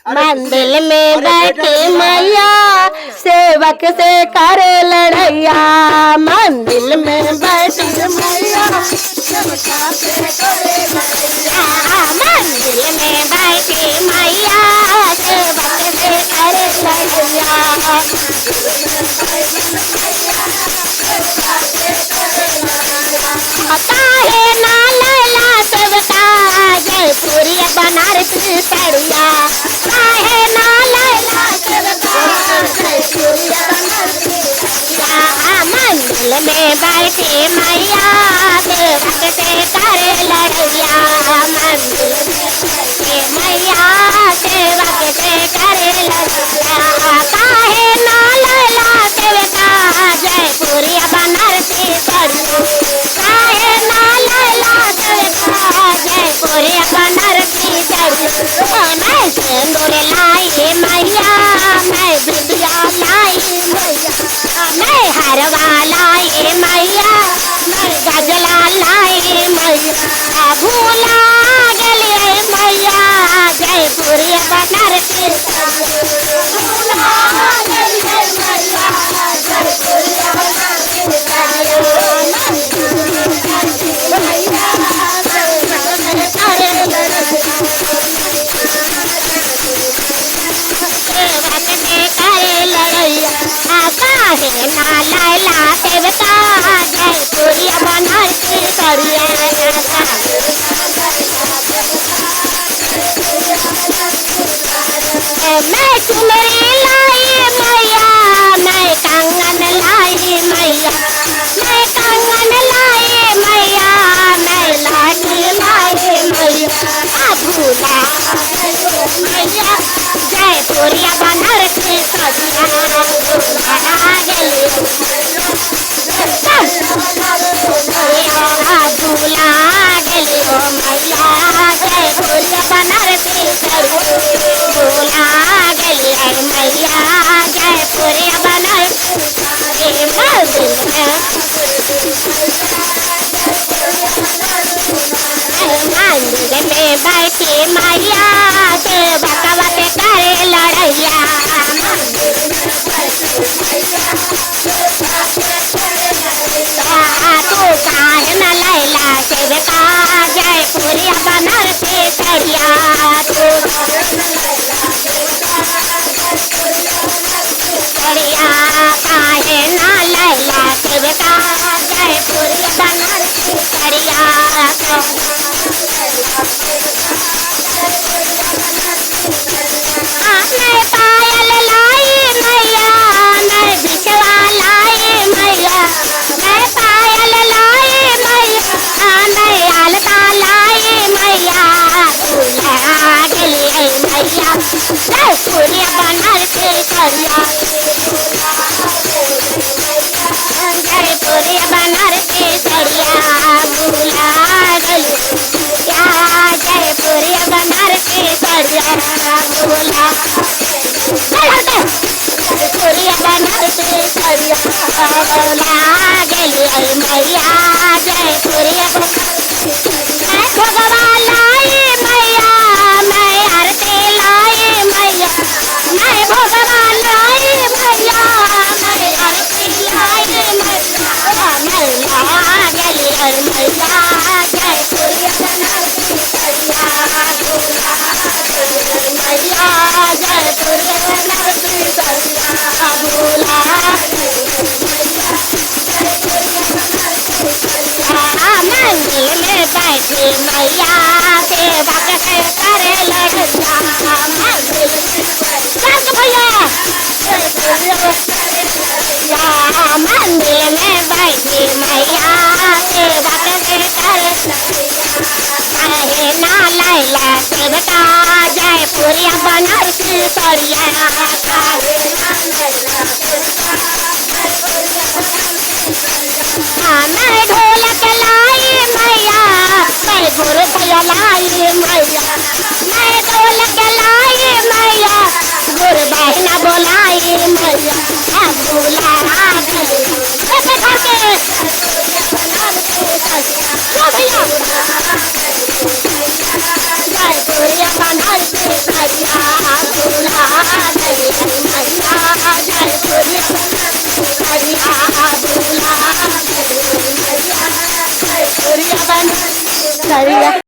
मंदिर में बैठी मैया सेवक से करे लड़ैया। मंदिर में बैठी मैया सेवक से करे लड़ैया। मंदिर में बैठी मैया सेवक से करे लड़ैया। काहे ना लैला सेवका जयपुरी बनारसी साड़िया। काहे ना लैला सेवका जयपुरी बनारसी साड़िया। मंदिर में बैठी मैया सेवक से करे लड़ैया। मंदिर में बैठी मैया सेवक से करे लड़ैया। काहे ना लैला सेवका जयपुरी बनारसी साड़िया। काहे ना लैला सेवका जयपुरी बनारसी साड़िया। मैं सिंदूर लाई मैया मैं बिटिया लाई मैया। मैं हरवा लाई मैया मैं गजला लाई मैया। भूला गलिए मैया जयपुरी बनारसी साड़िया। भूला गलिए मैया जयपुरी बनारसी काहे ना लैला सेवका जयपुरी बनारसी साड़िया। मैं चुनरी लाई मैया मैं कंगन लाई मैया। मैं कंगन लाई मैया मैं लाठी लाई मैया। भूला मैया जयपुरी बनारसी साड़िया। भूला गली भूला गली मैया जयपुरी बनारसी साड़िया। भूला गली मैया जयपुरी बनारसी साड़िया। मंदिर में बैठी मैया सेवक से करे लड़ैया। तू काहे न लैला सेवका जयपुरी बनारसी साड़िया। तू साड़िया काहे न लैला सेवका जयपुरी बनारसी साड़िया। मैं पायल लाई मैया मैं बिछवा लाई मैया। मैं पायल लाई मैया मैं अलता लाई मैया। भूला गली मैया जयपुरी बनारसी साड़िया। जयपुरी बनारसी साड़िया। भूला गली जयपुरी बनारसी साड़िया। भूला जयपुरी बनारसी साड़िया। भूला गली मैया जयपुरी मैं भगवा लाई मैया मैं आरती लाई मैया। मैं भगवा लाई मैया मैं आरती लाई मैया। मैं ला गली मैया जयपुरी बनारसी साड़िया। मैया जयपुरी बनारसी साड़िया। भूला मंदिर में बैठी मैया सेवक से करे लड़ैया। मंदिर मंदिर में बैठी मैया सेवक से करे लड़ैया। काहे ना लैला सेवका जयपुरी बनारसी साड़िया। काहे ना लैला मैं ढोलक लाई मैया मैं गुरु सही है।